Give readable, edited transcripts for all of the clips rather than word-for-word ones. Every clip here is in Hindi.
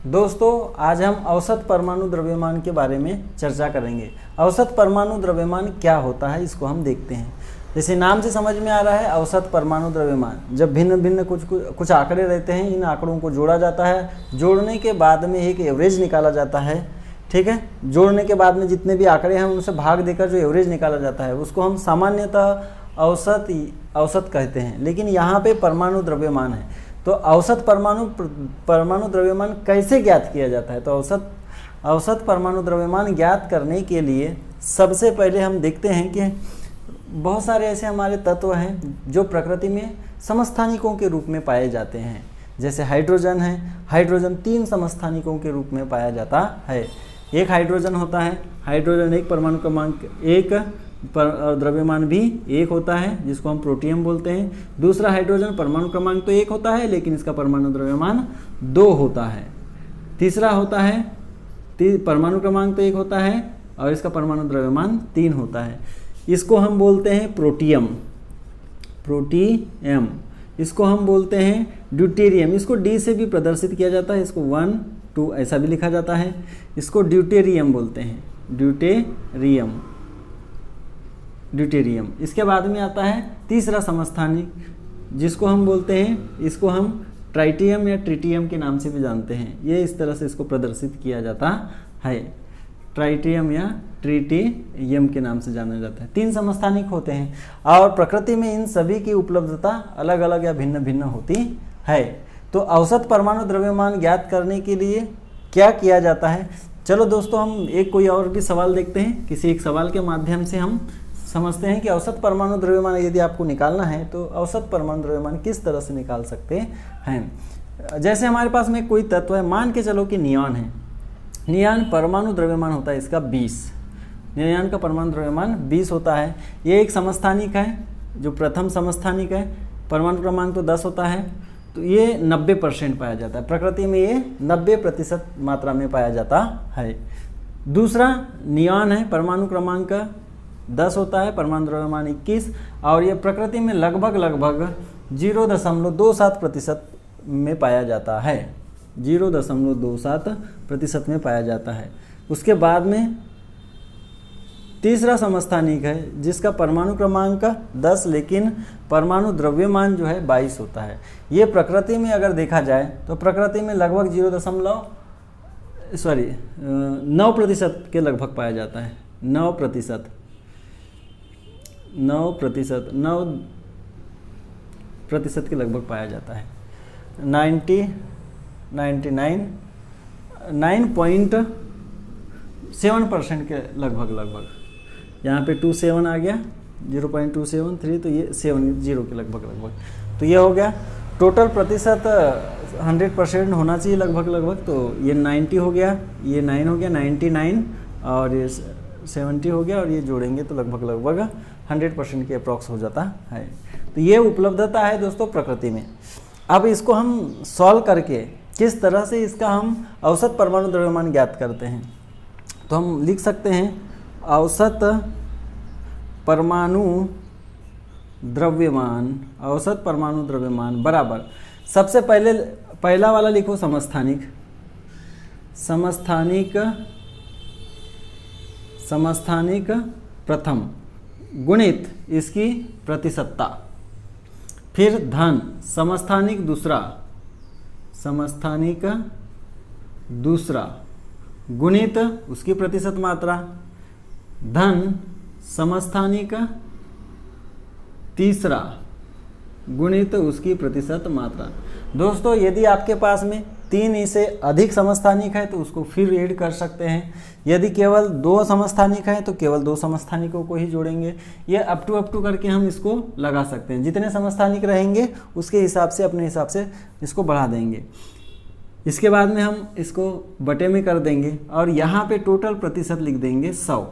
दोस्तों आज हम औसत परमाणु द्रव्यमान के बारे में चर्चा करेंगे। औसत परमाणु द्रव्यमान क्या होता है इसको हम देखते हैं। जैसे नाम से समझ में आ रहा है, औसत परमाणु द्रव्यमान, जब भिन्न भिन्न कुछ आंकड़े रहते हैं, इन आंकड़ों को जोड़ा जाता है, जोड़ने के बाद में एक एवरेज निकाला जाता है। ठीक है, जोड़ने के बाद में जितने भी आंकड़े हैं उनसे भाग देकर जो एवरेज निकाला जाता है उसको हम सामान्यतः औसत कहते हैं। लेकिन यहाँ पे परमाणु द्रव्यमान है, तो औसत परमाणु द्रव्यमान कैसे ज्ञात किया जाता है? तो औसत परमाणु द्रव्यमान ज्ञात करने के लिए सबसे पहले हम देखते हैं कि बहुत सारे ऐसे हमारे तत्व हैं जो प्रकृति में समस्थानिकों के रूप में पाए जाते हैं। जैसे हाइड्रोजन है, हाइड्रोजन 3 समस्थानिकों के रूप में पाया जाता है। एक हाइड्रोजन होता है, हाइड्रोजन एक परमाणु क्रमांक 1 द्रव्यमान भी 1 होता है, जिसको हम प्रोटियम बोलते हैं। दूसरा हाइड्रोजन परमाणु क्रमांक तो 1 होता है लेकिन इसका परमाणु द्रव्यमान 2 होता है। तीसरा होता है परमाणु क्रमांक तो 1 होता है और इसका परमाणु द्रव्यमान 3 होता है। इसको हम बोलते हैं प्रोटियम। इसको हम बोलते हैं ड्यूटेरियम। इसको डी से भी प्रदर्शित किया जाता है, इसको 1 2 ऐसा भी लिखा जाता है। इसको ड्यूटेरियम बोलते हैं, ड्यूटेरियम। इसके बाद में आता है तीसरा समस्थानिक, जिसको हम बोलते हैं, इसको हम ट्राइटियम या ट्रिटियम के नाम से भी जानते हैं। ये इस तरह से इसको प्रदर्शित किया जाता है, ट्राइटियम या ट्रिटियम के नाम से जाना जाता है। 3 समस्थानिक होते हैं और प्रकृति में इन सभी की उपलब्धता अलग अलग या भिन्न भिन्न होती है। तो औसत परमाणु द्रव्यमान ज्ञात करने के लिए क्या किया जाता है? चलो दोस्तों, हम कोई और भी सवाल देखते हैं। किसी एक सवाल के माध्यम से हम समझते हैं कि औसत परमाणु द्रव्यमान यदि आपको निकालना है तो औसत परमाणु द्रव्यमान किस तरह से निकाल सकते हैं। जैसे हमारे पास में कोई तत्व है, मान के चलो कि नियॉन है। नियॉन परमाणु द्रव्यमान होता है इसका 20। नियॉन का परमाणु द्रव्यमान 20 होता है। ये एक समस्थानिक है, जो प्रथम समस्थानिक है। परमाणु क्रमांक तो 10 होता है, तो ये 90% पाया जाता है। प्रकृति में ये 90% मात्रा में पाया जाता है। दूसरा नियॉन है, परमाणु क्रमांक 10 होता है, परमाणु द्रव्यमान 21, और ये प्रकृति में लगभग 0.27% में पाया जाता है। 0.27% में पाया जाता है। उसके बाद में तीसरा समस्थानिक है, जिसका परमाणु क्रमांक 10 लेकिन परमाणु द्रव्यमान जो है 22 होता है। ये प्रकृति में अगर देखा जाए तो प्रकृति में लगभग 9% के लगभग पाया जाता है। 9% के लगभग पाया जाता है। 9.7% के लगभग। यहाँ पे 27 आ गया, 0.273, तो ये 70 के लगभग। तो ये हो गया। टोटल प्रतिशत 100% होना चाहिए लगभग। तो ये 90 हो गया, ये 9 हो गया, 99, और ये 70 हो गया, और ये जोड़ेंगे तो लगभग 100% के अप्रॉक्स हो जाता है। तो ये उपलब्धता है दोस्तों प्रकृति में। अब इसको हम सॉल्व करके किस तरह से इसका हम औसत परमाणु द्रव्यमान ज्ञात करते हैं, तो हम लिख सकते हैं औसत परमाणु द्रव्यमान बराबर, सबसे पहला वाला लिखो समस्थानिक प्रथम गुणित इसकी प्रतिशतता, फिर धन समस्थानिक दूसरा गुणित उसकी प्रतिशत मात्रा, धन समस्थानिक तीसरा गुणित उसकी प्रतिशत मात्रा। दोस्तों यदि आपके पास में 3 से अधिक समस्थानिक है तो उसको फिर ऐड कर सकते हैं। यदि केवल 2 समस्थानिक है तो केवल 2 समस्थानिकों को ही जोड़ेंगे। ये अप टू करके हम इसको लगा सकते हैं। जितने समस्थानिक रहेंगे उसके हिसाब से, अपने हिसाब से इसको बढ़ा देंगे। इसके बाद में हम इसको बटे में कर देंगे और यहाँ पे टोटल प्रतिशत लिख देंगे 100।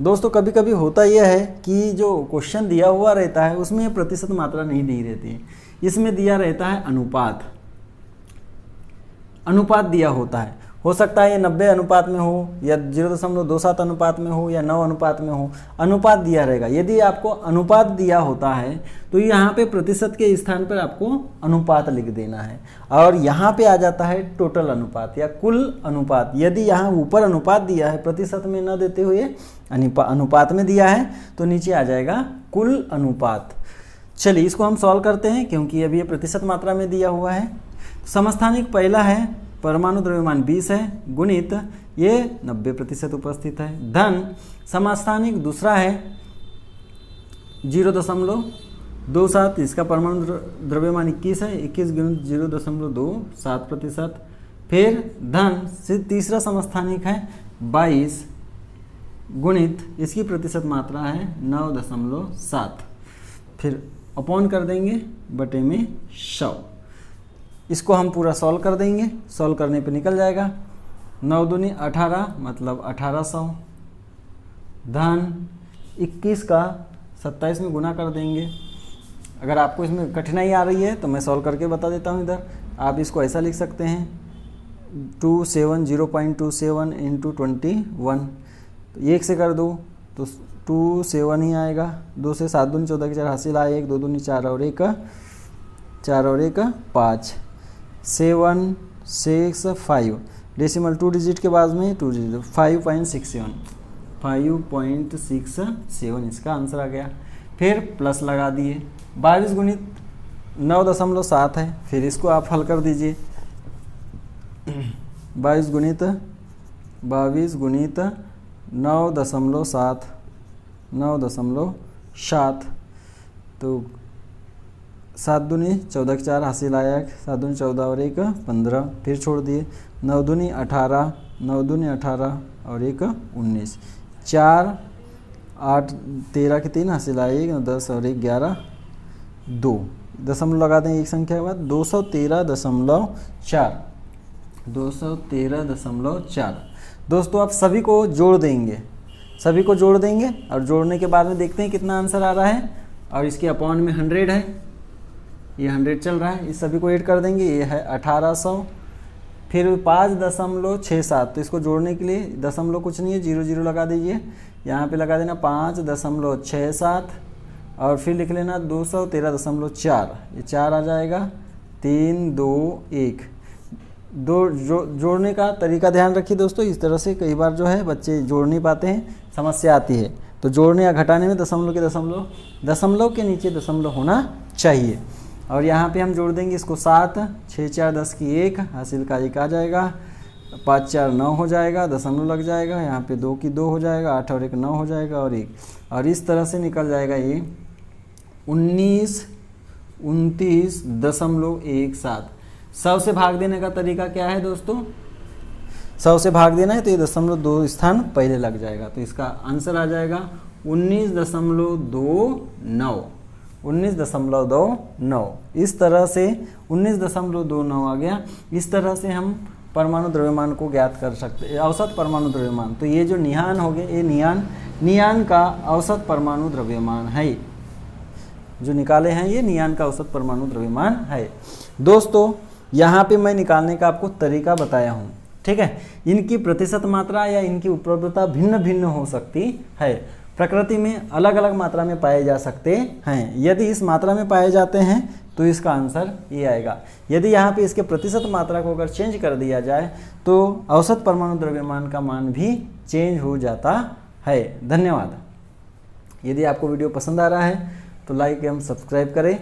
दोस्तों कभी कभी होता यह है कि जो क्वेश्चन दिया हुआ रहता है उसमें प्रतिशत मात्रा नहीं दी रहती है, इसमें दिया रहता है अनुपात दिया होता है। हो सकता है ये 90 अनुपात में हो या 0.27 अनुपात में हो या 9 अनुपात में हो, अनुपात दिया रहेगा। यदि आपको अनुपात दिया होता है तो यहाँ पे प्रतिशत के स्थान पर आपको अनुपात लिख देना है, और यहाँ पे आ जाता है टोटल अनुपात या कुल अनुपात। यदि यहाँ ऊपर अनुपात दिया है प्रतिशत में न देते हुए अनुपात में दिया है तो नीचे आ जाएगा कुल अनुपात। चलिए इसको हम सॉल्व करते हैं, क्योंकि अभी ये प्रतिशत मात्रा में दिया हुआ है। समस्थानिक पहला है परमाणु द्रव्यमान 20 है, गुणित ये 90% उपस्थित है, धन समस्थानिक दूसरा है 0.27, इसका परमाणु द्रव्यमान 21 है, 21 गुणित 0.27%। फिर धन से तीसरा समस्थानिक है 22 गुणित इसकी प्रतिशत मात्रा है 9.7, फिर अपॉन कर देंगे बटे में 100। इसको हम पूरा सॉल्व कर देंगे, सॉल्व करने पे निकल जाएगा 9 दूनी 18 मतलब 1800, धन 21 का 27 में गुना कर देंगे। अगर आपको इसमें कठिनाई आ रही है तो मैं सॉल्व करके बता देता हूँ। इधर आप इसको ऐसा लिख सकते हैं 0.27 इंटू 21, तो 1 से कर दो तो 27 ही आएगा। 2 से 7 दूनी 14 की 4 हासिल आए, 1 2 दूनी 4 और 1 5, 7 6 5, डेसिमल 2 डिजिट के बाद में 2 डिजिट 5.67 इसका आंसर आ गया। फिर प्लस लगा दिए, 22 गुणित 9.7 है, फिर इसको आप हल कर दीजिए। 22 गुणित 9.7 तो 7 दूनी 14 की 4 हासिल आया, 7 दूनी 14 और 1 15, फिर छोड़ दिए 9 दूनी 18 और 1 19, 4 8 13 की 3 हासिल आए, 10 और 1 11 2, दशमलव लगा दें एक संख्या के बाद 213.4। दोस्तों आप सभी को जोड़ देंगे, और जोड़ने के बाद में देखते हैं कितना आंसर आ रहा है। और इसके अपॉन में 100 है, ये 100 चल रहा है, इस सभी को ऐड कर देंगे, ये है 1800। फिर 5.67, तो इसको जोड़ने के लिए दशमलव कुछ नहीं है, 0 0 लगा दीजिए, यहाँ पे लगा देना 5.67 और फिर लिख लेना 213.4, ये 4 आ जाएगा, 3 2 1। जोड़ने का तरीका ध्यान रखिए दोस्तों, इस तरह से कई बार जो है बच्चे जोड़ नहीं पाते हैं, समस्या आती है। तो जोड़ने या घटाने में दशमलव के नीचे दशमलव होना चाहिए। और यहाँ पे हम जोड़ देंगे इसको 7, 6 4 10 की 1 हासिल का 1 आ जाएगा, 5 4 9 हो जाएगा, दशमलव लग जाएगा, यहाँ पे 2 की 2 हो जाएगा, 8 और 1 9 हो जाएगा और 1, और इस तरह से निकल जाएगा ये 1929.17। 100 से भाग देने का तरीका क्या है दोस्तों? 100 से भाग देना है तो ये 0.2 स्थान पहले लग जाएगा, तो इसका आंसर आ जाएगा 19.29। इस तरह से 19.29 आ गया। इस तरह से हम परमाणु द्रव्यमान को ज्ञात कर सकते हैं, औसत परमाणु द्रव्यमान। तो ये जो निहान हो गए, ये नियान का औसत परमाणु द्रव्यमान है, जो निकाले हैं ये नियान का औसत परमाणु द्रव्यमान है। दोस्तों यहाँ पे मैं निकालने का आपको तरीका बताया हूँ, ठीक है। इनकी प्रतिशत मात्रा या इनकी उपलब्धता भिन्न भिन्न हो सकती है, प्रकृति में अलग अलग मात्रा में पाए जा सकते हैं। यदि इस मात्रा में पाए जाते हैं तो इसका आंसर ये आएगा। यदि यहाँ पे इसके प्रतिशत मात्रा को अगर चेंज कर दिया जाए तो औसत परमाणु द्रव्यमान का मान भी चेंज हो जाता है। धन्यवाद। यदि आपको वीडियो पसंद आ रहा है तो लाइक एवं सब्सक्राइब करें।